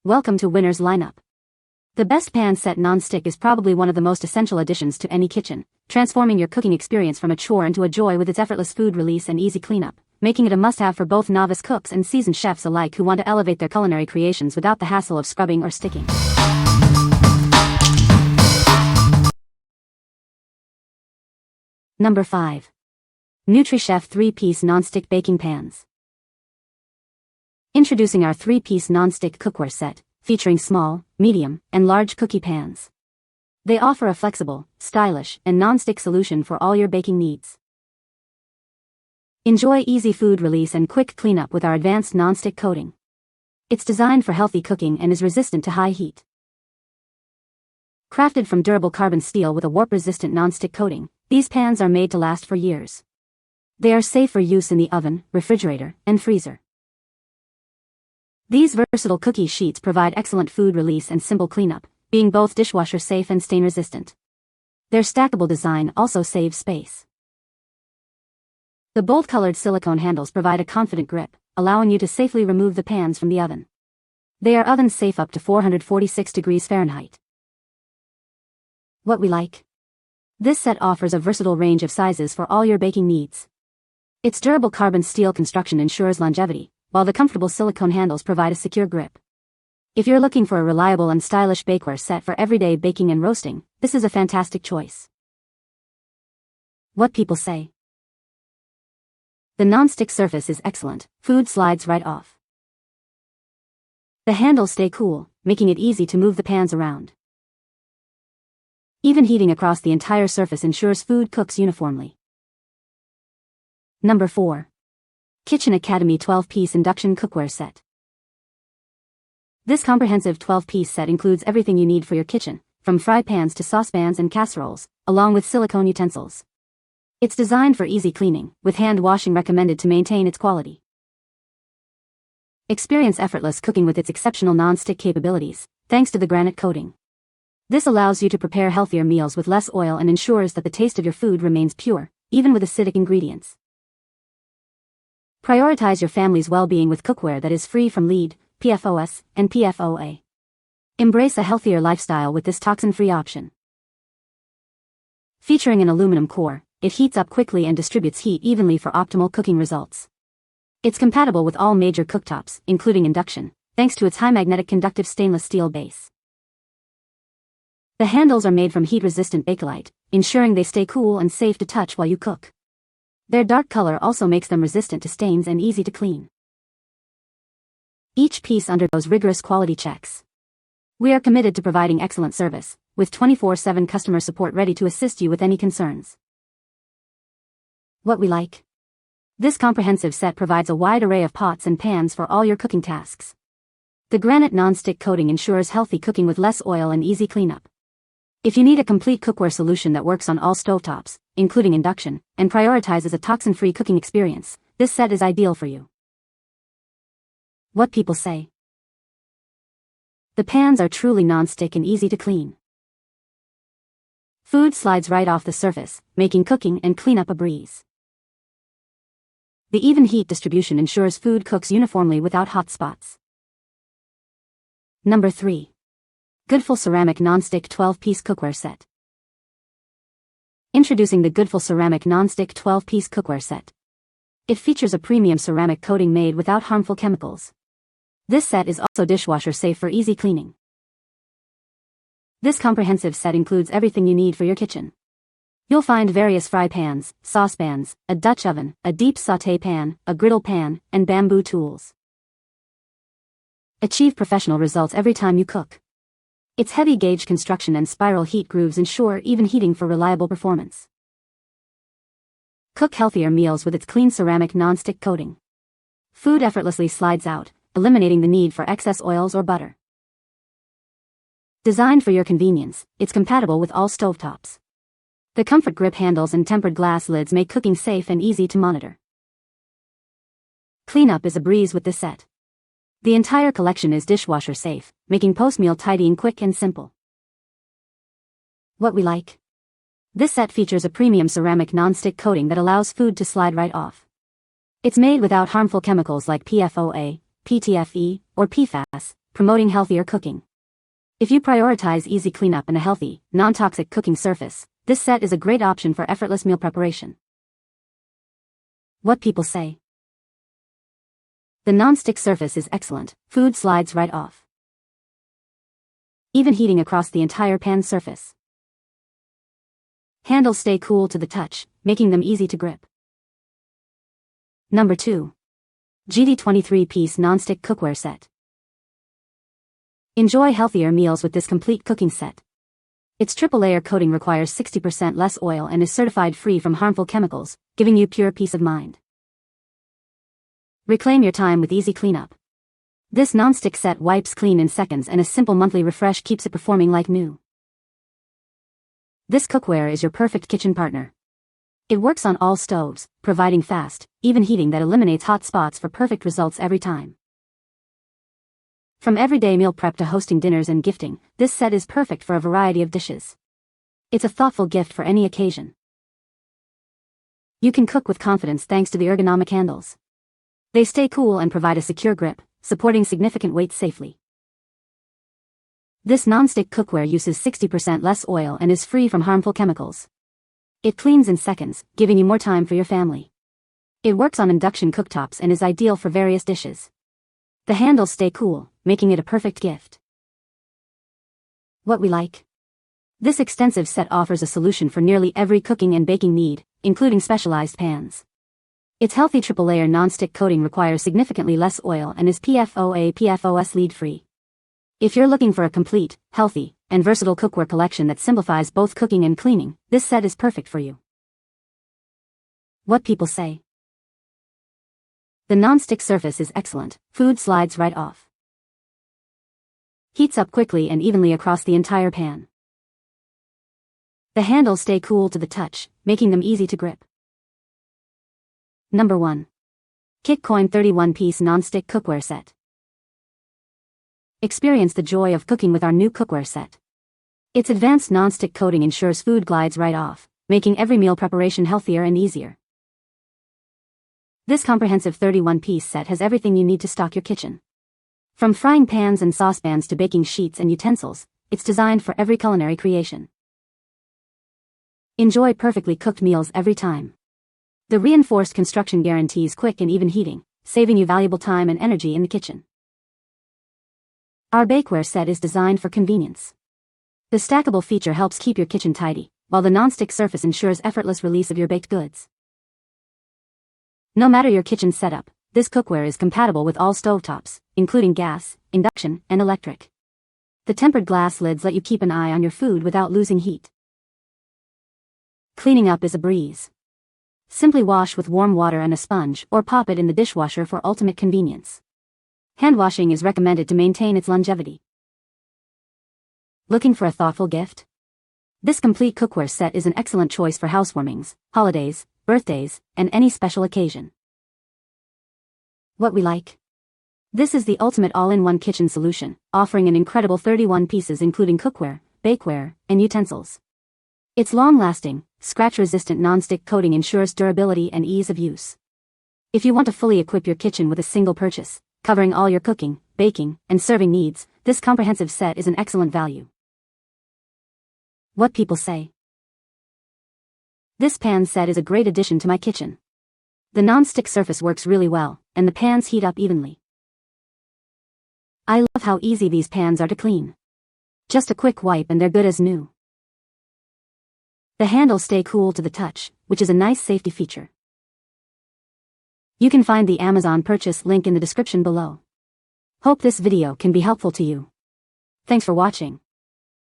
Welcome to Winner's Lineup. The best Pan Set Nonstick is probably one of the most essential additions to any kitchen, transforming your cooking experience from a chore into a joy with its effortless food release and easy cleanup, making it a must-have for both novice cooks and seasoned chefs alike who want to elevate their culinary creations without the hassle of scrubbing or sticking. Number 5. NutriChef 3-Piece Nonstick Baking Pans. Introducing our 3-piece nonstick cookware set, featuring small, medium, and large cookie pans. They offer a flexible, stylish, and nonstick solution for all your baking needs. Enjoy easy food release and quick cleanup with our advanced nonstick coating. It's designed for healthy cooking and is resistant to high heat. Crafted from durable carbon steel with a warp-resistant nonstick coating, these pans are made to last for years. They are safe for use in the oven, refrigerator, and freezer. These versatile cookie sheets provide excellent food release and simple cleanup, being both dishwasher safe and stain resistant. Their stackable design also saves space. The bold-colored silicone handles provide a confident grip, allowing you to safely remove the pans from the oven. They are oven safe up to 446 degrees Fahrenheit. What we like? This set offers a versatile range of sizes for all your baking needs. Its durable carbon steel construction ensures longevity, while the comfortable silicone handles provide a secure grip. If you're looking for a reliable and stylish bakeware set for everyday baking and roasting, this is a fantastic choice. What people say. The nonstick surface is excellent, food slides right off. The handles stay cool, making it easy to move the pans around. Even heating across the entire surface ensures food cooks uniformly. Number 4. Kitchen Academy 12-Piece Induction Cookware Set. This comprehensive 12-piece set includes everything you need for your kitchen, from fry pans to saucepans and casseroles, along with silicone utensils. It's designed for easy cleaning, with hand washing recommended to maintain its quality. Experience effortless cooking with its exceptional non-stick capabilities, thanks to the granite coating. This allows you to prepare healthier meals with less oil and ensures that the taste of your food remains pure, even with acidic ingredients. Prioritize your family's well-being with cookware that is free from lead, PFOS, and PFOA. Embrace a healthier lifestyle with this toxin-free option. Featuring an aluminum core, it heats up quickly and distributes heat evenly for optimal cooking results. It's compatible with all major cooktops, including Induction, thanks to its high magnetic conductive stainless steel base. The handles are made from heat-resistant bakelite, ensuring they stay cool and safe to touch while you cook. Their dark color also makes them resistant to stains and easy to clean. Each piece undergoes rigorous quality checks. We are committed to providing excellent service, with 24/7 customer support ready to assist you with any concerns. What we like? This comprehensive set provides a wide array of pots and pans for all your cooking tasks. The granite non-stick coating ensures healthy cooking with less oil and easy cleanup. If you need a complete cookware solution that works on all stovetops, including Induction, and prioritizes a toxin-free cooking experience, this set is ideal for you. What people say. The pans are truly non-stick and easy to clean. Food slides right off the surface, making cooking and cleanup a breeze. The even heat distribution ensures food cooks uniformly without hot spots. Number 3. Goodful Ceramic Nonstick 12-Piece Cookware Set. Introducing the Goodful Ceramic Nonstick 12-Piece Cookware Set. It features a premium ceramic coating made without harmful chemicals. This set is also dishwasher safe for easy cleaning. This comprehensive set includes everything you need for your kitchen. You'll find various fry pans, saucepans, a Dutch oven, a deep sauté pan, a griddle pan, and bamboo tools. Achieve professional results every time you cook. Its heavy gauge construction and spiral heat grooves ensure even heating for reliable performance. Cook healthier meals with its clean ceramic non-stick coating. Food effortlessly slides out, eliminating the need for excess oils or butter. Designed for your convenience, it's compatible with all stovetops. The comfort grip handles and tempered glass lids make cooking safe and easy to monitor. Cleanup is a breeze with this set. The entire collection is dishwasher safe, making post-meal tidying quick and simple. What we like? This set features a premium ceramic non-stick coating that allows food to slide right off. It's made without harmful chemicals like PFOA, PTFE, or PFAS, promoting healthier cooking. If you prioritize easy cleanup and a healthy, non-toxic cooking surface, this set is a great option for effortless meal preparation. What people say. The non-stick surface is excellent, food slides right off. Even heating across the entire pan surface. Handles stay cool to the touch, making them easy to grip. Number 2. JEETEE 23-piece nonstick cookware set. Enjoy healthier meals with this complete cooking set. Its triple-layer coating requires 60% less oil and is certified free from harmful chemicals, giving you pure peace of mind. Reclaim your time with easy cleanup. This non-stick set wipes clean in seconds and a simple monthly refresh keeps it performing like new. This cookware is your perfect kitchen partner. It works on all stoves, providing fast, even heating that eliminates hot spots for perfect results every time. From everyday meal prep to hosting dinners and gifting, this set is perfect for a variety of dishes. It's a thoughtful gift for any occasion. You can cook with confidence thanks to the ergonomic handles. They stay cool and provide a secure grip, supporting significant weight safely. This non-stick cookware uses 60% less oil and is free from harmful chemicals. It cleans in seconds, giving you more time for your family. It works on induction cooktops and is ideal for various dishes. The handles stay cool, making it a perfect gift. What we like. This extensive set offers a solution for nearly every cooking and baking need, including specialized pans. Its healthy triple-layer non-stick coating requires significantly less oil and is PFOA/PFOS lead-free. If you're looking for a complete, healthy, and versatile cookware collection that simplifies both cooking and cleaning, this set is perfect for you. What people say. The non-stick surface is excellent, food slides right off. Heats up quickly and evenly across the entire pan. The handles stay cool to the touch, making them easy to grip. Number 1. Kikcoin 31-piece non-stick cookware set. Experience the joy of cooking with our new cookware set. Its advanced non-stick coating ensures food glides right off, making every meal preparation healthier and easier. This comprehensive 31-piece set has everything you need to stock your kitchen. From frying pans and saucepans to baking sheets and utensils, it's designed for every culinary creation. Enjoy perfectly cooked meals every time. The reinforced construction guarantees quick and even heating, saving you valuable time and energy in the kitchen. Our bakeware set is designed for convenience. The stackable feature helps keep your kitchen tidy, while the non-stick surface ensures effortless release of your baked goods. No matter your kitchen setup, this cookware is compatible with all stovetops, including gas, induction, and electric. The tempered glass lids let you keep an eye on your food without losing heat. Cleaning up is a breeze. Simply wash with warm water and a sponge or pop it in the dishwasher for ultimate convenience. Hand washing is recommended to maintain its longevity. Looking for a thoughtful gift? This complete cookware set is an excellent choice for housewarmings, holidays, birthdays, and any special occasion. What we like. This is the ultimate all-in-one kitchen solution, offering an incredible 31 pieces including cookware, bakeware, and utensils. Its long-lasting, scratch-resistant non-stick coating ensures durability and ease of use. If you want to fully equip your kitchen with a single purchase, covering all your cooking, baking, and serving needs, this comprehensive set is an excellent value. What people say. This pan set is a great addition to my kitchen. The non-stick surface works really well, and the pans heat up evenly. I love how easy these pans are to clean. Just a quick wipe and they're good as new. The handles stay cool to the touch, which is a nice safety feature. You can find the Amazon purchase link in the description below. Hope this video can be helpful to you. Thanks for watching.